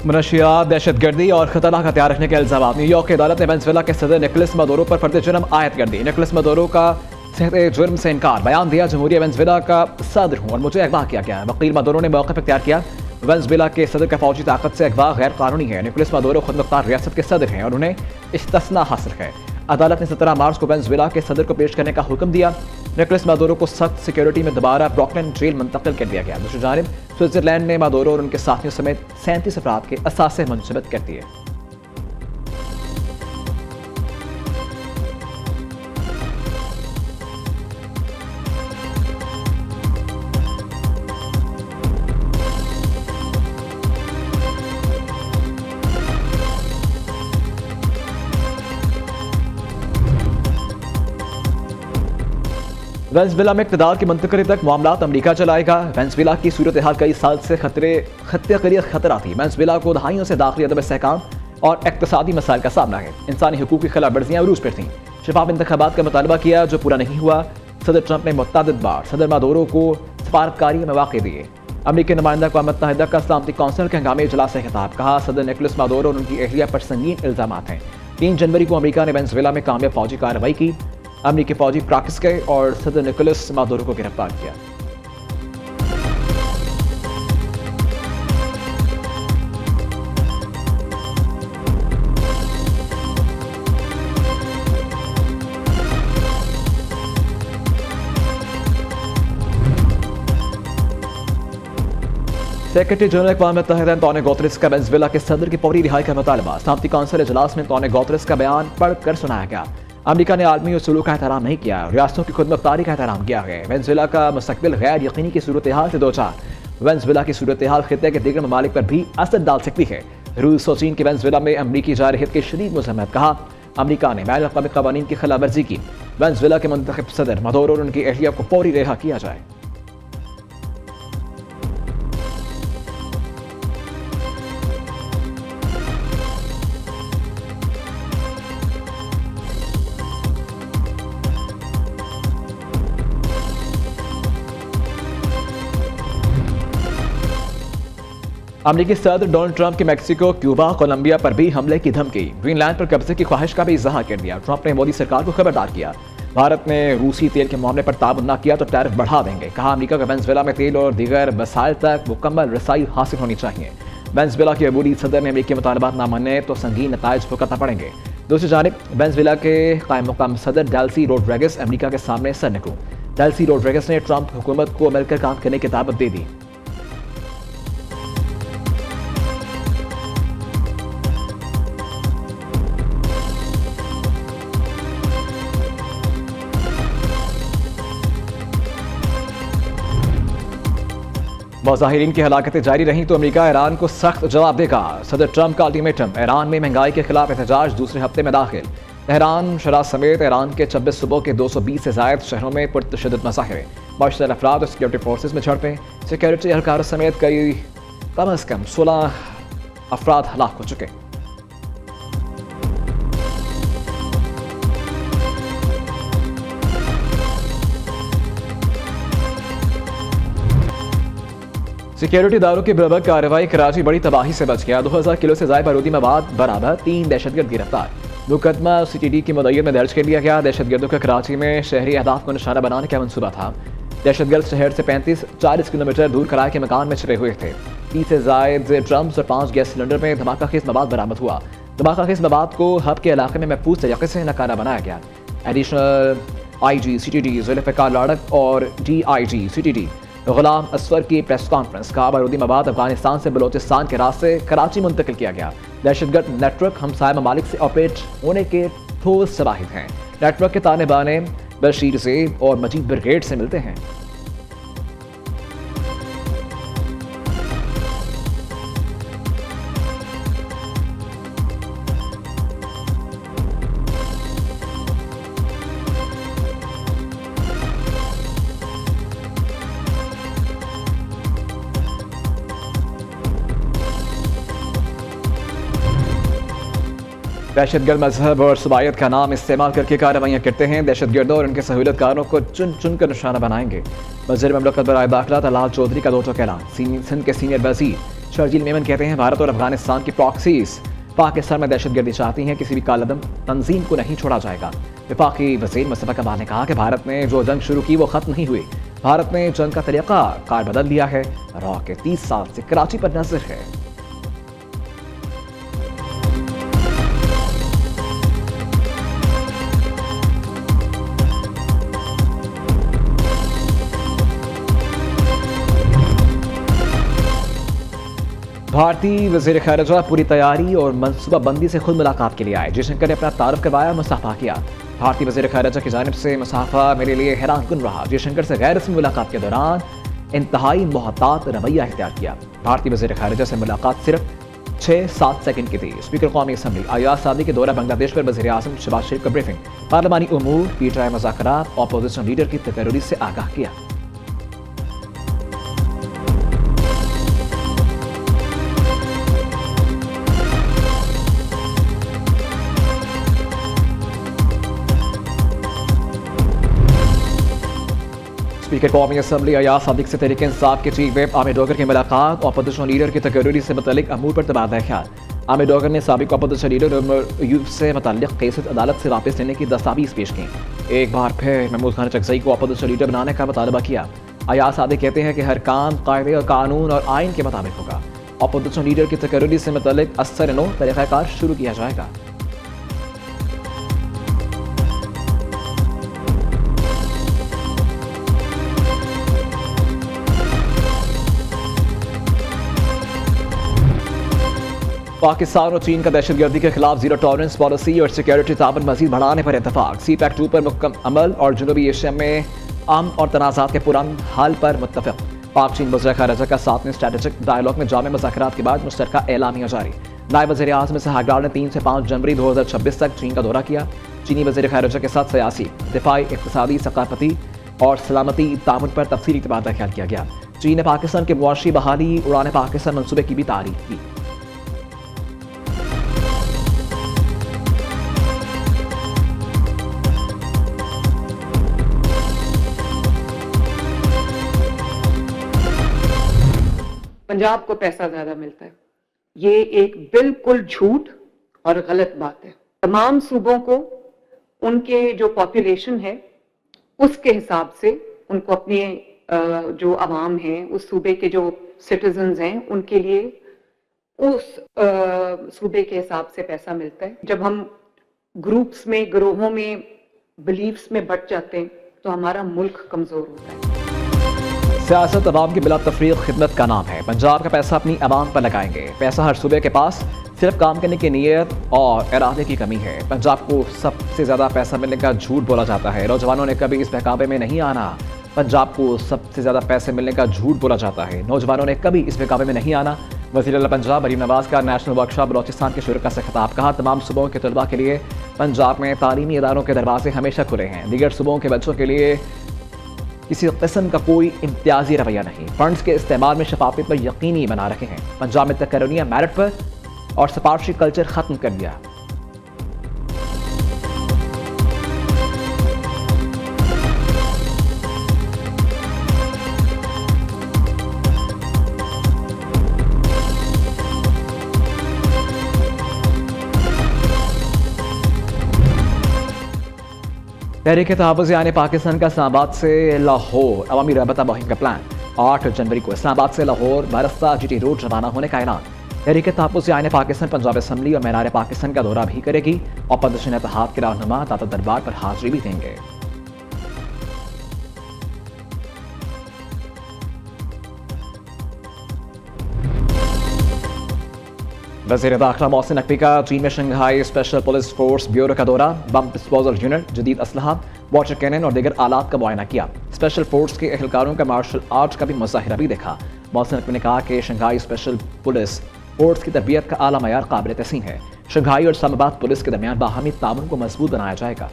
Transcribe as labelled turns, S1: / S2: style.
S1: मनशियात, दहशतगर्दी और खतरनाक हथियार रखने के इल्जाम। न्यूयॉर्क की अदालत ने वेनेजुएला के सदर निकोलस मदुरो पर फर्द जुर्म आयद कर दी। निकोलस मदुरो का सेहत जुर्म से इनकार, बयान दिया जमहूरिया वेनेजुएला का सदर हूँ और मुझे अगवा किया गया। वकील मदुरो ने मौके पर इख्तियार किया, वेनेजुएला के सदर का फौजी ताकत से अगवा गैर कानूनी है। निकोलस मदुरो खुद मुख्तार रियासत के सदर हैं और उन्हें इस्तिस्ना हासिल है। अदालत ने 17 मार्च को वेनेजुएला के सदर को पेश करने का हुक्म दिया। निकोलस मदुरो को सख्त सिक्योरिटी में दोबारा ब्रुकलिन जेल मुंतकिल कर दिया गया। दूसरी जानिब स्विट्जरलैंड ने मदुरो और उनके साथियों समेत 37 अफराद के असासे मुंजमद कर दिए। वेनेजुएला में इक़्तिदार की मुंतकली तक मामलात अमरीका चलाएगा। वेनेजुएला की सूरत हाल कई साल से खतरा थी। वेनेजुएला को दहाइयों से दाखिली अदम इस्तेहकाम और इक़्तिसादी मसाइल का सामना है। इंसानी हुकूक की खिलाफ वर्जियाँ अरूज पर थीं। शफाफ इंतखाबात का मुतालबा किया जो पूरा नहीं हुआ। सदर ट्रंप ने मुतअद्दिद बार सदर मदुरो को सफारतकारी में मौक़े दिए। अमरीकी नुमाइंदा अक़वाम मुत्तहिदा का सलामती कौंसिल के हंगामी इजलास से खिताब, कहा सदर निकोलस मदुरो और उनकी अहलिया पर संगीन इल्जामात हैं। 3 जनवरी को अमरीका ने वेनेजुएला में कामयाब फौजी कार्रवाई की। अमरीकी फौजी प्रैक्टिस गए और सदर निकोलस मदुरो को गिरफ्तार किया। सेक्रेटरी जनरल अक़वाम मुत्तहिदा अंतोनियो गुतेरेस का वेनेजुएला के सदर की फौरी रिहाई का मुतालबा। सलामती कौंसिल इजलास में अंतोनियो गुतेरेस का बयान पढ़कर सुनाया गया। अमरीका ने आलमी उसूलों का एहतराम नहीं किया, रियासतों की खुद मुख्तारी का एहतराम किया है। वेनेजुएला का मुस्तकबिल गैर यकीनी की सूरत हाल से दो चार। वेनेजुएला की सूरत हाल खित्ते के दीगर ममालिक पर भी असर डाल सकती है। रूस और चीन की वेनेजुएला में अमरीकी जारहियत की शदीद मुज़म्मत, कहा अमरीका ने बैनुल अक़वामी क़वानीन की खिलाफ वर्जी की। वेनेजुएला के मुंतखब सदर मदुरो और उनकी अहलिया को फौरी रिहा किया जाए। अमरीकी सदर डोनाल्ड ट्रंप की मैक्सिको, क्यूबा, कोलंबिया पर भी हमले की धमकी। ग्रीनलैंड पर कब्जे की ख्वाहिश का भी इज़हार कर दिया। ट्रंप ने मोदी सरकार को खबरदार किया, भारत ने रूसी तेल के मामले पर ताबन न किया तो टैरिफ बढ़ा देंगे। कहा अमरीका को वेनेजुएला में तेल और दीगर वसाइल तक मुकम्मल रसाई हासिल होनी चाहिए। वेनेजुएला के अबूरी सदर ने अमरीकी मुतालबात न मानने तो संगीन नताइज भुगतना पड़ेंगे। दूसरी जानिब वेनेजुएला के कायम मुकाम सदर डेल्सी रोड्रिगेज अमरीका के सामने सर निकलो। डेल्सी रोड्रिगेज ने ट्रंप हुकूमत को मिलकर काम करने की दावत दे दी। मुजाहिरीन की हलाकतें जारी रहीं तो अमरीका ईरान को सख्त जवाब देगा। सदर ट्रंप का अल्टीमेटम, ईरान में महंगाई के खिलाफ एहतजाज दूसरे हफ्ते में दाखिल। तेहरान, शराज समेत ईरान के 26 सूबों के 220 से जायद शहरों में पुरतशद्दुद मज़ाहिरे, मुश्तल अफराद और सिक्योरिटी फोर्सेज में झड़पें। सिक्योरिटी एहलकारों समेत कम अज़ कम 16 अफराद हलाक हो चुके। सिक्योरिटी इदारों की बराबर कार्रवाई, कराची बड़ी तबाही से बच गया। 2000 किलो से ज़ायद बारूदी मवाद बराबर, 3 दहशतगर्द गिरफ्तार। मुकदमा CTD की मुद्दत में दर्ज कर लिया गया। दहशतगर्दों का कराची में शहरी अहदाफ को निशाना बनाने का मंसूबा था। दहशतगर्द शहर से 35-40 किलोमीटर दूर किराए के मकान में छिपे हुए थे। 30 से ज़ायद ड्रम्स और 5 गैस सिलेंडर में धमाकाखेज मवाद बरामद हुआ। धमाकाखेज मवाद को हब के इलाके में महफूज तरीके से नकारा बनाया गया। एडिशनल IG CTD जुल्फ़िकार लाड़क और DIG CTD गुलाम असफर की प्रेस कॉन्फ्रेंस, का बारूदी मवाद अफगानिस्तान से बलोचिस्तान के रास्ते कराची मुंतकिल किया गया। दहशतगर्द नेटवर्क हमसाय ममालिक से ऑपरेट होने के ठोस शवाहिद हैं। नेटवर्क के ताने बाने बशीर ज़ेब और मजीद ब्रिगेड से मिलते हैं। दहशतगर्द मजहब और सुबायत का नाम इस्तेमाल करके कार्रवाइयाँ करते हैं। दहशतगर्दों और उनके सहूलतकारों को चुन चुन कर निशाना बनाएंगे। वज़ीर ममलकत बराए दाखिला तलाल चौधरी का दो टोक ऐलान। सिंध के सीनियर वज़ीर शर्जील मेमन कहते हैं भारत और अफगानिस्तान की प्रॉक्सीज पाकिस्तान में दहशतगर्दी चाहती हैं, किसी भी कालदम तंजीम को नहीं छोड़ा जाएगा। वफाकी वज़ीर मुस्तफ़ा कमाल ने कहा कि भारत ने जो जंग शुरू की वो खत्म नहीं हुई, भारत ने जंग का तरीका कार बदल दिया है। रॉ के 30 साल से कराची पर नजर है। भारतीय वज़ीर ख़ारिजा पूरी तैयारी और मनसूबाबंदी से खुद मुलाकात के लिए आए। जयशंकर ने अपना तारुफ करवाया, मुसाफा किया। भारतीय वज़ीर ख़ारिजा की जानिब से मुसाफा मेरे लिए हैरान कुन रहा। जयशंकर से गैर रस्मी मुलाकात के दौरान इंतहाई मोहतात रवैया इख्तियार किया। भारतीय वज़ीर ख़ारिजा से मुलाकात सिर्फ 6-7 सेकंड की थी। स्पीकर कौमी असम्बली अयाज सादी के दौरा बांग्लादेश पर वज़ीर आज़म शहबाज शरीफ का ब्रीफिंग, पार्लिमानी उमूर, पीटीआई मुज़ाकरात, अपोजिशन लीडर की तकर्री से आगाह किया। स्पीकर कौमी असम्बली अयाज सादिक से तहरीक इंसाफ के चीफ व्हिप आमिर डोगर की मुलाकात, अपोजिशन लीडर की तकर्री से मुतल्लिक अमूर पर तबादला ख्याल। आमिर डोगर ने साबिक अपोजिशन लीडर उमर अयूब से मुतल्लिक केसेस अदालत से वापस लेने की दस्तावेज पेश की। एक बार फिर महमूद खान चकजई को अपोजिशन लीडर बनाने का मुतालबा किया। अयाज सादिक कहते हैं कि हर काम कायदे और कानून और आइन के मुताबिक होगा। अपोजिशन लीडर की तकर्री से मुतल्लिक असर नो तरीक़ाकार शुरू किया जाएगा। पाकिस्तान और चीन का दहशतगर्दी के खिलाफ जीरो टॉलरेंस पॉलिसी और सिक्योरिटी ताबन मजीद बढ़ाने पर इतफाक। CPEC 2 पर मुकम्मल अमल और जनूबी एशिया में अमन और तनाज़ात के पुरान हाल पर मुत्तफ़िक़। पाक चीन वज़ीर ख़ारिजा का 7वें स्ट्रेटेजिक डायलॉग में जामे मुज़ाकरात के बाद मुश्तरका एलामिया जारी। नायब वज़ीर आज़म इसहाक़ ने 3 से 5 जनवरी 2026 तक चीन का दौरा किया। चीनी वज़ीर ख़ारिजा के साथ सियासी, दिफ़ाई, इक़्तिसादी, सक़ाफ़ती और सलामती ताउन पर तफ़सीली तबादला ख्याल किया गया। चीन ने पाकिस्तान के मुआशी बहाली उड़ान पाकिस्तान मनसूबे की भी तारीफ़ की।
S2: पंजाब को पैसा ज्यादा मिलता है, ये एक बिल्कुल झूठ और गलत बात है। तमाम सूबों को उनके जो पॉपुलेशन है उसके हिसाब से उनको अपने जो अवाम है, उस सूबे के जो सिटीजन्स हैं, उनके लिए उस सूबे के हिसाब से पैसा मिलता है। जब हम ग्रुप्स में, गिरोहों में, बिलीफ्स में बट जाते हैं तो हमारा मुल्क कमजोर होता है।
S1: सियासत अवाम की बिला तफरीक खिदमत का नाम है। पंजाब का पैसा अपनी अवाम पर लगाएंगे। पैसा हर सूबे के पास सिर्फ काम करने की नीयत और इरादे की कमी है। पंजाब को सबसे ज़्यादा पैसा मिलने का झूठ बोला जाता है। नौजवानों ने कभी इस बहकावे में नहीं आना। पंजाब को सबसे ज़्यादा पैसे मिलने का झूठ बोला जाता है। नौजवानों ने कभी इस बहकावे में नहीं आना। वज़ीर आला पंजाब मरीम नवाज का नेशनल वर्कशॉप बलोचिस्तान के शुरा से खिताब। कहा, तमाम सूबों के तलबा के लिए पंजाब में तालीमी इदारों के दरवाजे हमेशा खुले हैं। दीगर सूबों के बच्चों के लिए किसी किस्म का कोई इम्तियाजी रवैया नहीं। फंड्स के इस्तेमाल में शफाफियत पर यकीनी बना रखे हैं। पंजाब में तकर्रियाँ मेरिट पर और सिफारशी कल्चर खत्म कर दिया। तहरीक तहफ़्फ़ुज़ यानी पाकिस्तान का इस्लामाबाद से लाहौर अवामी रबता मुहिम का प्लान। 8 जनवरी को इस्लामाबाद से लाहौर बरस्ता GT रोड रवाना होने का ऐलान। तहरीक तहफ़्फ़ुज़ यानी पाकिस्तान पंजाब असम्बली और मीनार पाकिस्तान का दौरा भी करेगी। अपोजिशन इत्तेहाद के रहनुमा दाता दरबार पर हाजिरी भी देंगे। वज़ीर दाखिला मोहसिन नकवी का चीन में Shanghai special police force bureau का दौरा। बम डिस्पोजल यूनिट, जदीद असलहा, वाटर कैनन और दीगर आलात का मुआयना किया। स्पेशल फोर्स के एहलकारों का मार्शल आर्ट का भी मुजाहिरा भी देखा। मोहसिन नकवी ने कहा कि शंघाई स्पेशल पुलिस फोर्स की तरबियत का आला मयार काबिल तहसीन है। शंघाई और इस्लामाबाद पुलिस के दरमियान बाहमी ताउन को मजबूत बनाया जाएगा।